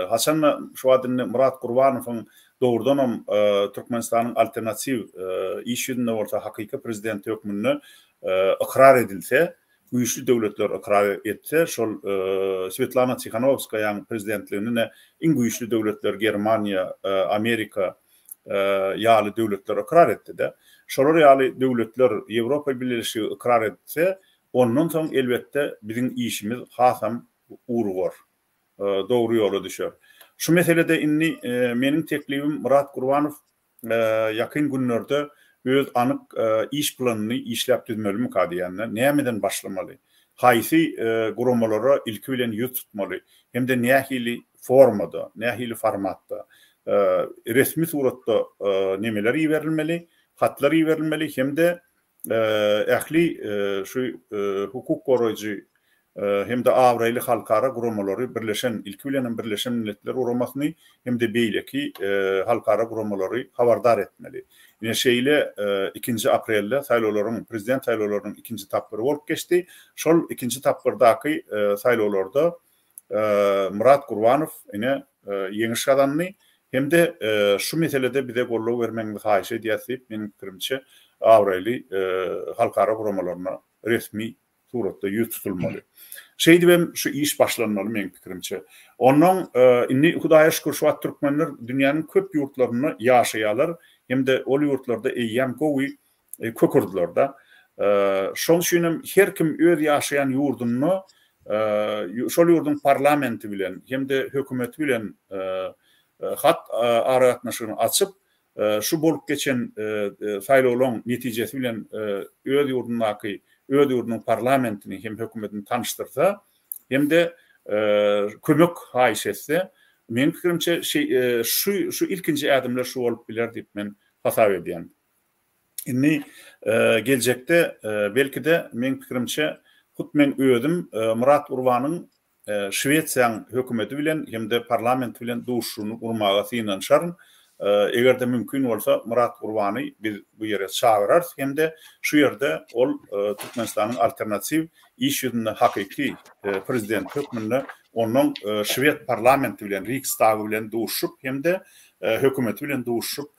Hasan şu adyny Murat Kurbanow'un dogrudan Türkmenistanyň alternativ iş ýüzünde bolsa hakiki prezident hökmünde ikrar edilse, güýçli döwletler ikrar etse, şol Svetlana Tikhanovskaýanyň prezidentligine iň güýçli döwletler Germaniýa, Amerika ýaly döwletler ikrar etdi-de. Şolar ýaly döwletler Ýewropa Birleşigi ikrar etse, ondan soň elbetde biziň işimiz hasam urgar. Dogry ýola düşer. Şu meselede inni meniň teklifim Murat Gurbanow ýakyn günlerde öz anyk iş planyny işläp düzmelimi kadiýanlar. Nämeden başlamaly? Haýsy guramalara ilki bilen ýüz tutmaly? Hem de nähili formada, nähili formatda, resmi suratda nemeler iýerilmeli, hatlar iýerilmeli, hem de ähli şu hukuk goraýjy hem de awraýly halkara guramalary birleşen, ilki bilen Birleşen Milletler Guramasyny hem de beýleki halkara guramalary habardar etmeli. Ine şeýle 2 aprelde saýlawlaryň, prezident saýlawlarynyň 2-nji tapyry bolup geçdi. Şol 2-nji tapyrdaky saýlawlarda Murat Gurbanow ine ýeňiş kazandy. Hem de şu meselede bize gollaw bermeňizi haýyş edýärsiz, meniň pikirimçe awraýly halkara guramalaryna resmi suratda ýüz tutulmaly. Şeýdibem şu iş başlanmaly meniň pikirimçe. Ondan inni Hudaýa şükür şu wagt türkmenler dünýäniň köp ýurtlaryna ýaşaýarlar. Hem de ol ýurtlarda eýýäm gowy kökürdiler da. Şol üçin her kim öz ýaşaýan ýurduny şol ýurdun parlamenti bilen hem de hökümeti bilen hat aragatnaşygyny açyp şu bolup geçen saýlawlaryň netijesi bilen öz ýurdunyň öz ýurdunyň parlamentini hem hökümetini tanıştyrsa hem de kömek haýyş etse, meniň pikirimçe şu ilkinji adımlar şu bolup biler diýip men hasap edýän. Inni geljekde belki de meniň pikirimçe men özüm Murat Gurbanyň Şwetsiýanyň hökümeti bilen hem de parlament bilen duşuny gurmaga synanşaryn. Eger de mümkin bolsa Murat Gurbany biz bu ýere çağırar hem de şu ýerde ol Türkmenistanyň alternativ iş ýüzünde hakyky prezident hökmünde onun Şwed parlamenti bilen Riksdag bilen duşup hem de hökümeti bilen duşup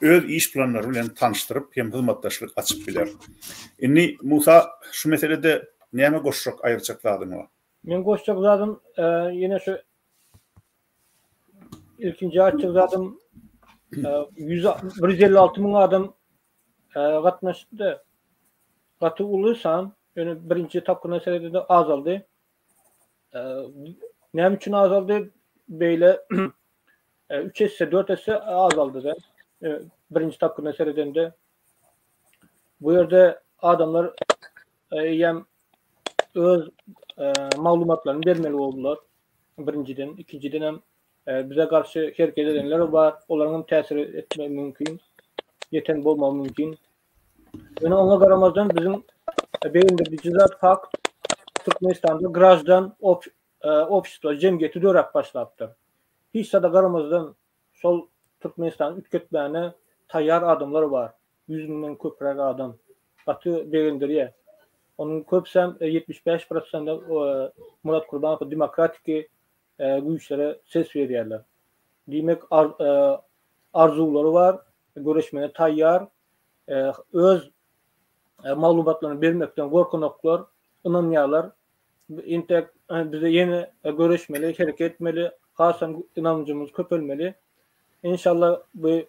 öz iş planlary bilen tanıştyryp hem hyzmatdaşlyk açyp biler. Inni Musa şu meselede näme goşjak aýyrjakladyň? Men goşjak ýene şu ilkinji açykladım 156 000 adam gatnaşdy. Gaty uly san, ýöne birinji tapyr meselede azaldy. Näme üçin azaldy? Beýle 3 esse 4 esse azaldy da. Birinji tapyr meseleden de bu ýerde adamlar ýem öz maglumatlaryny bermeli boldular. Birinciden, ikinciden hem bize karşı herket edenler var. Olaryň täsir etme mümkin, yeten bolmagy mümkin. Ýöne oňa garamazdan bizim beýindirdiği zat fakt Türkmenistanda grajdan opsýetler jemgyýeti dörap başlapdy. Hiç sada garamazdan şol Türkmenistan ütgetmäne taýýar adamlar var. 100 000den köprek adam. Gaty beýindirýär. Onun köpsem 75% Murat Gurbanow demokratik güýçlere ses berýärler. Diýmek arzulary var, göreşmene taýýar, öz maglumatlaryny bermekden gorkanoklar, inanýarlar. Intek bize ýene göreşmeli, hereket etmeli, hasan inanjymyz köpelmeli. İnşallah bu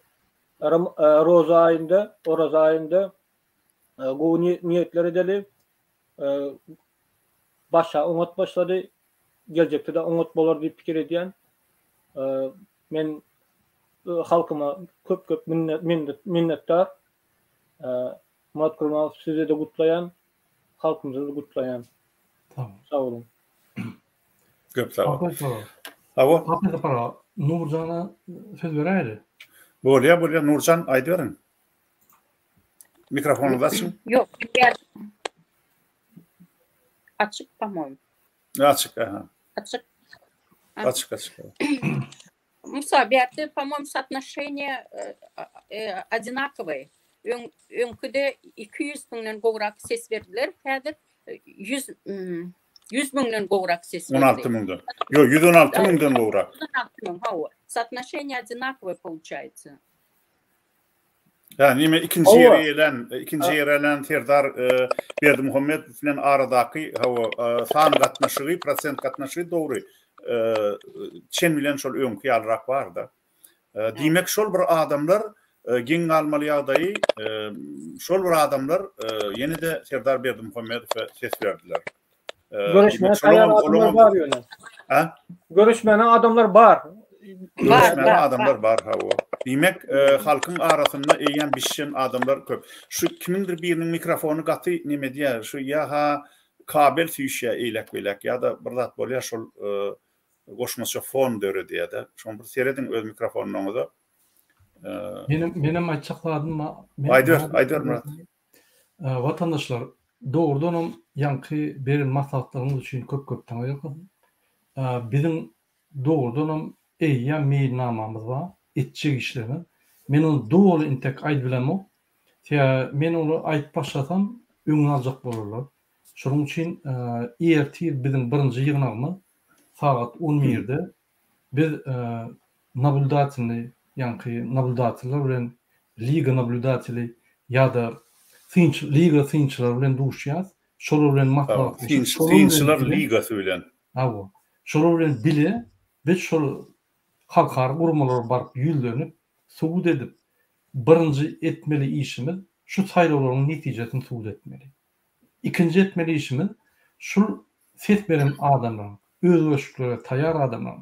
Roza aýynda gowy niýetler edeli. Başa umut başlady. Gelecekte de umut bolar diýip pikir edýän. Men halkyma köp minnetdar. Murat Gurbanow sizi de gutlaýan, halkymyzy da gutlaýan. Tamam. Sağ olun. Köp sağ olun. Hawa. Hawa para Nurjana söz berýärdi. Bolýa Nurjan aýdyberin. Mikrofonu açın. Yok, açık tamam. Açık, aha. Açık. Musa, бярде, по-моему, соотношение одинаковое. Öňküde 200 000den gowrak ses berdiler. Häzir 100 000den gowrak ses berdi. 16 000den. Yok, 116 000den gowrak. 116 000, hawa. Соотношение одинаковое получается. Yani nime ikinci yere elen Serdar Berdimuhammed bilen aradaky san gatnaşygy, prosent gatnaşygy dogry. Çen bilen şol öňkü ýalrak bar da. Diýmek şol bir adamlar giň almaly ýagdaýy, şol bir adamlar ýene-de Serdar Berdimuhammedow ses berdiler. Görüşmene taýar adamlar bar ýöne. Ha? Görüşmene adamlar bar. Görüşmene adamlar bar hawa. Diýmek halkyň arasynda eýen bişen adamlar köp. Şu kimindir biriniň mikrofonu gaty neme diýär? Şu ýa-ha kabel süýşe eýlek ýa-da bir zat bolýar şol goşmasy fon döre diýär. Şol bir seredin öz mikrofonuňyza. Benim açıkladım. Aýdyr Murat. Vatandaşlar doğrudan yankı berin maslahatlarımız için köp tanıyalım. Bizim doğrudan eýýän meýilnamamız var. Etçek işlemi. Men onu doğru intek aýt bilen o. Men onu aýt başlasam öňüne aljak bolarlar. Şonuň üçin ertir bizim birinji ýygnagymyz saat 11-de biz naблюдательный naблюдательler bilen liga naблюдателей ýa-da liga synçylar bilen duşýas. Şolar bilen maslahat. Synçylar ligasy bilen. Hawa. Şolar bilen bile biz şol halkara gurmalar baryp ýüldönüp suwd edip birinji etmeli işimiz şu saýlawlaryň netijesini suwd etmeli. İkinji etmeli işimiz şu ses beren adamlar, özgörlüklere taýar adamlar,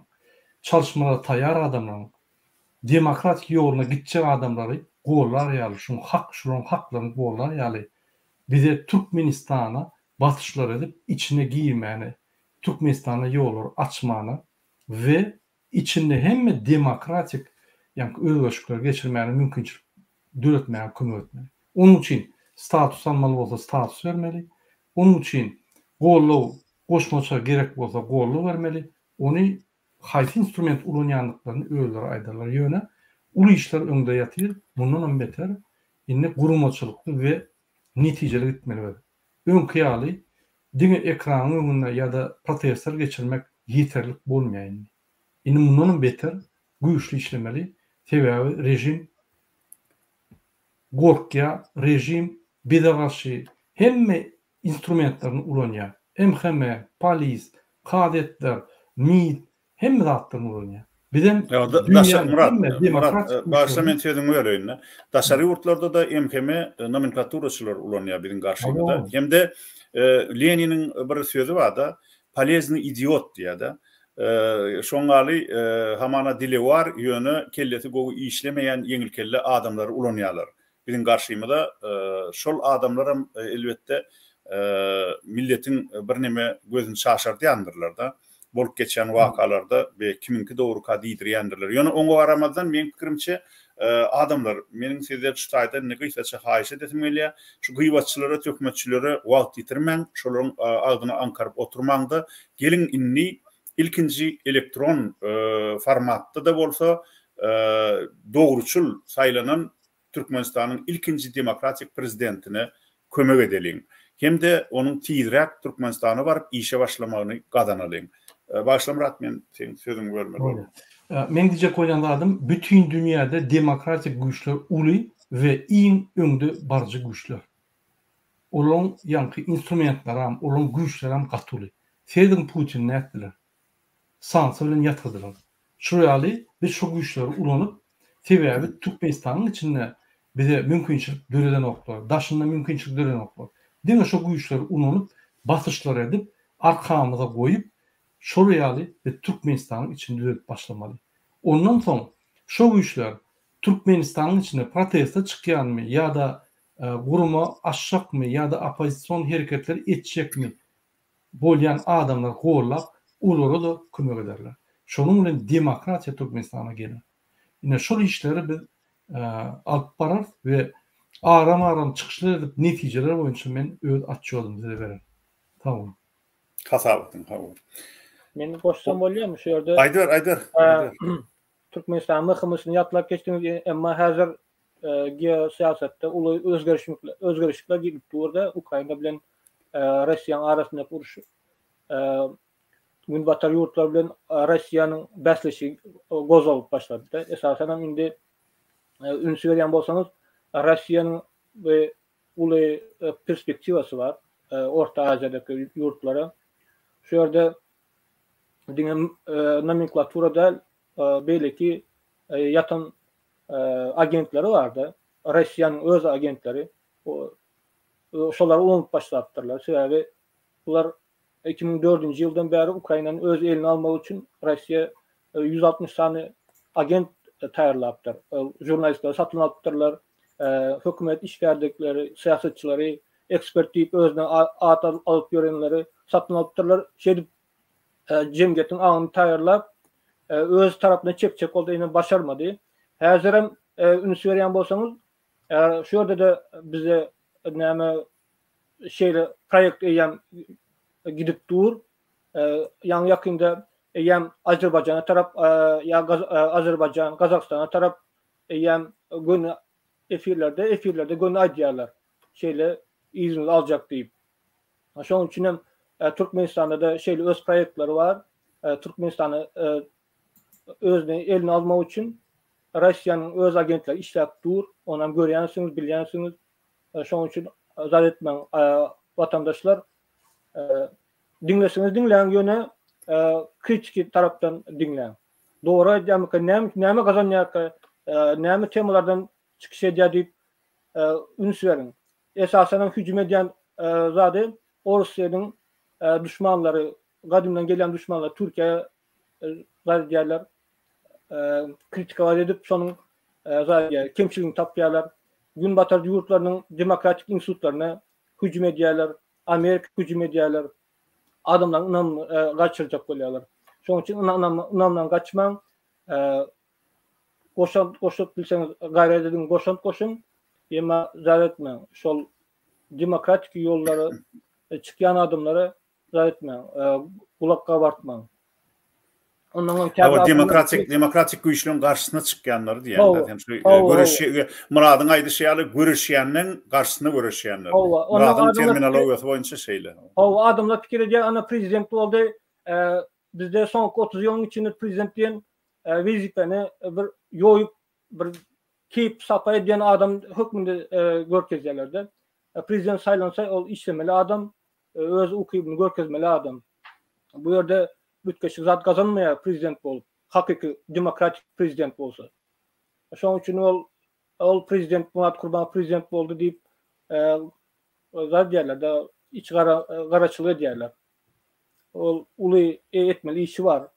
çalışmalara taýar adamlar, demokratik ýoluna gitjek adamlary gollar ýaly, şuň haklaryny gollar ýaly bize Türkmenistana batyşlar edip içine giýmeni, Türkmenistana ýollar açmany we içinde hem demokratik özgörlükler geçirmeni mümkinçilik döretmeni kömek etmeli. Onun için status almalı bolsa status vermeli. Onun için gollaw goşmaça gerek bolsa gollaw vermeli. Onu haýsy instrument ulanýanlyklaryny öýler aýdarlar ýöne uly işler öňde ýatyr. Mundan beter indi gurumaçylykly we netijeli gitmeli. Öňkü ýaly diňe ekranyň öňünde ýa-da protestler geçirmek ýeterlik bolmaýan. Indi mundan beter güýçli işlemeli. Sebäbi rejim gorkya, rejim bedagasy hemme instrumentlaryny ulanýar. Hemme polis, kadetler, MİT hemme zatlaryny ulanýar. Bizem Murat, başlamen tedin öýleýän. Daşary ýurtlarda da MKM nomenklaturaçylar ulanýar biziň garşymyzda. Hem de Leninin bir sözü var da, polezny idiot diýär. Şoňaly hamana dili war ýöne kelleti gowy işlemeýän ýeňil kelle adamlar ulanýarlar. Biziň garşymyzda şol adamlar elbetde milletin bir neme gözüni şaşartýandyrlar da. Bolup geçen wakalarda ve kiminki dogry diýdirýändirler. Ýöne oňa garamazdan meniň pikirimçe adamlar meniň sizler şu taýda ne gysgaça haýyş etmeli. Şu gıýbatçylary, tökmetçilere wagt ýitirmäň, şolaryň aldyna ankaryp oturmaňda gelin inni ilkinji elektron formatda da bolsa dogruçul saýlanan Türkmenistanyň ilkinji demokratik prezidentine kömek edeliň. Hem de onuň tiýdirek Türkmenistana baryp işe başlamagyny gadanalyň. Başlamrat men seň sözüňi bölmeli. Men diýjek bolýanlarym bütün dünýäde demokratik güýçler uly we iň öňde barjy güýçler. Olaryň ýanky instrumentler hem, olaryň güýçler hem gatyly. Seýdin Putin näetdiler? Sansa bilen ýatyrdylar. Şuraly biz şu güýçleri ulanyp, sebäbi Türkmenistanyň içinde bize mümkinçilik döreden oklar, daşynda mümkinçilik döreden oklar. Diňe şu güýçleri ulanyp, basyşlar edip, arkamyza goýup, şuraly we Türkmenistanyň içinde döret başlamaly. Ondan soň şu güýçler Türkmenistanyň içinde protesta çykýanmy ýa-da guruma aşşakmy ýa-da opozisiýon hereketleri etjekmi bolýan adamlar gollap ulara da kömek ederler. Şonun bilen demokratiýa Türkmenistana gelir. Ine şol işleri biz alyp barar we aram çykyşlar edip netijeler boýunça men öz açýolum size berer. Tamam. Hasabatyn hawa. Men goşsam bolýarmy şu ýerde? Aýdyr. Türkmenistan mıhımysyny ýatlap geçdiňiz, emma häzir geosiýasatda uly özgörüşler gidip durda Ukraina bilen Russiýanyň arasynda uruş Günbatar ýurtlar bilen Russiýanyň bäsleşi gozalyp başlady. Esasen indi ünsü berýän bolsaňyz Russiýanyň ve uly perspektivasy var. Orta Aziýadaki ýurtlara. Şu ýerde diňe nomenklaturada belki yatan agentleri vardı. Russiýanyň öz agentleri. Şolar unup başlapdyrlar. Sebäbi bular 2004-nji ýyldan bäri Ukrainanyň öz elini almak üçin Russiýa 160 sany agent taýýarlapdyr. Jurnalistler satyn alypdyrlar. Hökümet işgärdikleri, siýasatçylary, ekspert diýip özüne at alyp ýörenleri satyn alypdyrlar. Şeýdip jemgyýetiň aňyny taýýarlap öz tarapyna çekçek boldy, ýene başarmady. Häzir hem üns berýän bolsaňyz, şu ýerde de bize näme şeýle proýekt eýem gidip dur. Ýa ýakynda eýem Azerbaýjana tarap Azerbaýjan, Gazakstana tarap eýem gönü efirlerde gönü aýdýarlar. Şeýle izin aljak diýip. Şoň üçin hem Türkmenistanda da şeýle öz proýektleri var. Türkmenistany özüne elini almak üçin Russiýanyň öz agentleri işläp dur. Onam görýänsiňiz, bilýänsiňiz. Şoň üçin zat etmän vatandaşlar dinlesiniz, dinleyen yöne kritik taraftan dinleyen. Doğru diýmekle näme gazanýar, näme temalardan çykyş edýär diýip üns berin. Esasen hüjüm edýän zady Russiýanyň düşmanlary, gadymdan gelen düşmanlar Türkiýe zady diýerler, kritika edip şonuň zady kemçiligini tapýarlar. Gün batar ýurtlarynyň demokratik institutlaryna hüjüm edýärler, Amerika hüjüm edýärler. Adamlar inam gaçyrjak bolýarlar. Şoň üçin inamdan gaçmaň, goşup bilseňiz gaýret edin, goşun, ýema zat etmeň. Şol demokratik ýollary çykýan adamlara zat etmeň, kulakka bartmaň. Demokratik güýçlüň garşysyna çykýanlar diýen. Muradyň aýdyşýaly görüşýänniň garşysyna görüşýänler. Muradyň terminologiýasy boýunça şeýle. Adamlar pikir edýär, ana prezident boldy. Bizde son 30 ýylyň içinde prezident diýen wezipeni bir ýoýup bir kip sapa edýän adam hökmünde görkezýärler. Prezident saýlansa ol işlemeli adam, öz ukybyny görkezmeli adam. Bu ýerde bütkeşik zat kazanmaya prezident bolup, hakiki demokratik prezident bolsa. Şoň üçin ol prezident Murat Kurban prezident boldy diýip zat diýerler da iç garaçylyk diýerler. Ol uly etmeli işi var.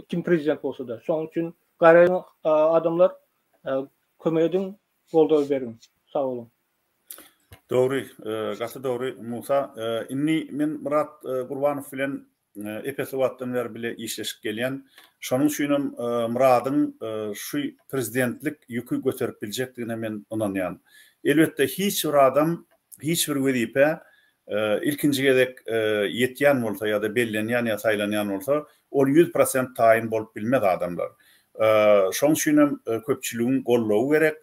Kim prezident bolsa da. Şoň üçin gaýry adamlar kömek edin, goldaw berin. Sag bolun. Dogry, gaty dogry Musa. Inni men Murat Gurbanow bilen epesi wagtdan beri bile işleşip gelýän. Şonuň üçin Muradyň şu prezidentlik ýükü göterip biljekdigine men inanýan. Elbetde hiç bir adam, hiç bir wezipe ilkinji gedek ýetýän bolsa ýa-da bellenýän ýa saýlanýan bolsa, ol 100% taýin bolup bilmez adamlar. Şoň üçin köpçüligiň gollawy gerek.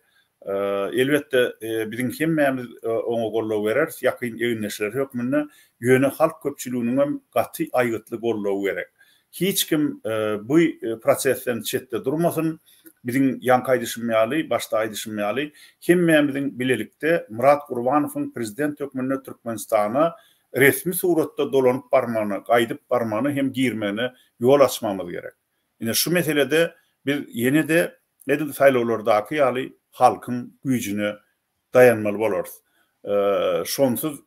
Elbetde biziň hemmämiz oňa gollaw berer, ýakyn eginleşler hökmünde ýöne halk köpçüliginiň hem gaty aýgytly gollawy gerek. Hiç kim bu prosesden çetde durmasyn, biziň ýanky düşünmýäli, başda aýdyşynmýaly, hemmämiziň bilelikde Murat Gurbanowyň prezident hökmünde Türkmenistana resmi suratda dolanyp barmagyny, gaýdyp barmagyny hem girmeni ýol açmamyz gerek. Ine şu meselede biz ýene-de edil saýlawlardaky ýaly halkyň güýjüne dayanmaly bolar. Şonsuz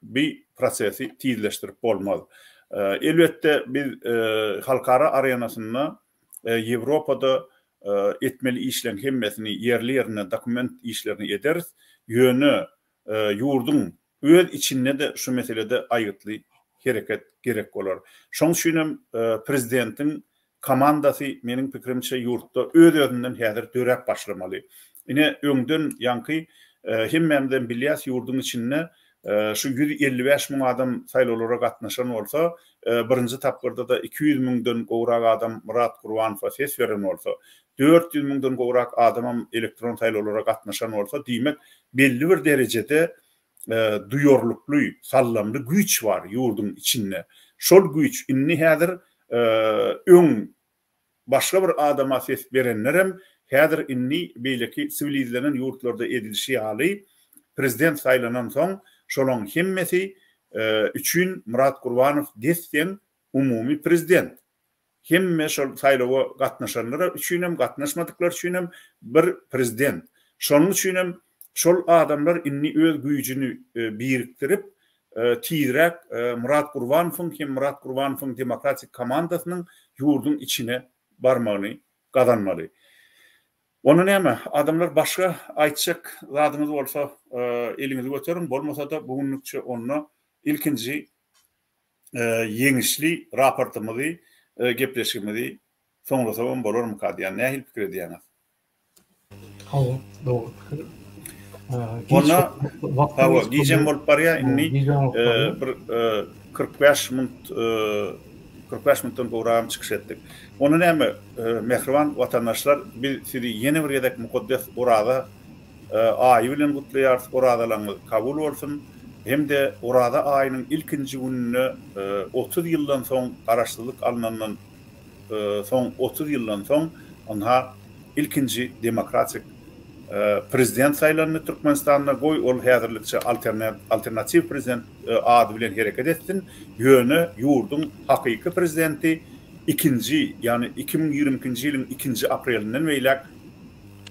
bir prosesi tizleşdirip bolmaz. Elbetde biz halkara arenasynda Ýewropada etmeli işlerin hemmesini yerli yerine dokument işlerini ederiz. Ýöne ýurdun öz içinde de şu meselede aýytly hereket gerek bolar. Şoň üçin prezidentin komandasy meniň pikirimçe ýurtda öz-özünden häzir dörek başlamaly. Ine öňden ýanky hemmemden bilýäs ýurdun içinde şu 155 000 adam saýlawlara gatnaşan bolsa, birinji tapgyrda da 200 000-den gowrak adam Murat Gurbanowa ses beren bolsa, 400 000-den gowrak adam elektron saýlawlara gatnaşan bolsa, diýmek belli bir derejede duýarlykly, sallamly güýç var ýurdun içinde. Şol güýç inni häzir öň başga bir adama ses berenler hem häzir inni beýleki sivilizlenen ýurtlarda edilşi ýaly prezident saýlanan soň şolaň hemmesi üçün Murat Gurbanov desden umumy prezident. Hemme şol saýlawa gatnaşanlara üçinem gatnaşmadyklar üçinem bir prezident. Şonuň üçinem şol adamlar inni öz güýjüni biriktirip tiýdirek Murat Gurbanowyň hem Murat Gurbanowyň demokratik komandasynyň ýurdun içine barmagyny gazanmaly. Onu näme? Adamlar başga aýtjak zadyňyz bolsa eliňizi göterin, bolmasa da bugünlükçe onu ilkinji yeňişli raportymyzy gepleşigimizi soňlasam bolarmy kadiýan? Nähil pikir edýäňiz? Doğru. Ona gijem bolup barýa inni bir 45 minutdan program çykyş etdik. Onu näme mehriban watandaşlar biz sizi ýene bir ýedek mukaddes orada aýy bilen gutlaýar, oradalaryňyz kabul bolsun. Hem de orada aýynyň ilkinji gününe 30 ýyldan soň garaşdyrlyk alynandan soň 30 ýyldan soň onha ilkinji demokratik prezident saýlanyny Türkmenistanda goý ol häzirlikçe alternativ prezident ady bilen hereket etsin. Ýöne ýurdun hakyky prezidenti ikinci, yani 2022-nji ýylyň 2 aprelinden beýlek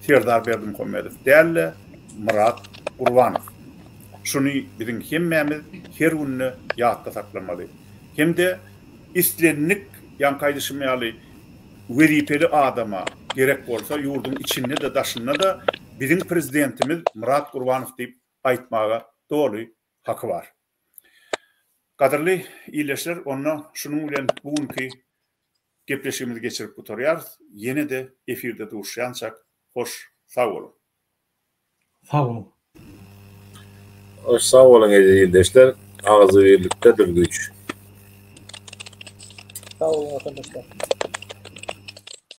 Serdar Berdimuhammedow dälle Murat Gurbanow. Şunu bizim hemmemiz her günü ýadda saklamaly. Hem de islenlik ýankaýdyşmaýaly weripeli adama gerek bolsa ýurdun içinde de daşynda da bizim prezidentimiz Murat Gurbanow diýip aýtmaga doly haky bar. Gaderli ýyleşler, onu şunun bilen bugünkü gepleşigimizi geçirip gutarýar. Ýene de efirde duruşýançak hoş sağ bolun. Sağ olun. Sağ olun ýerdeşler. Ağzı birlikde dil güç. Sağ olun arkadaşlar.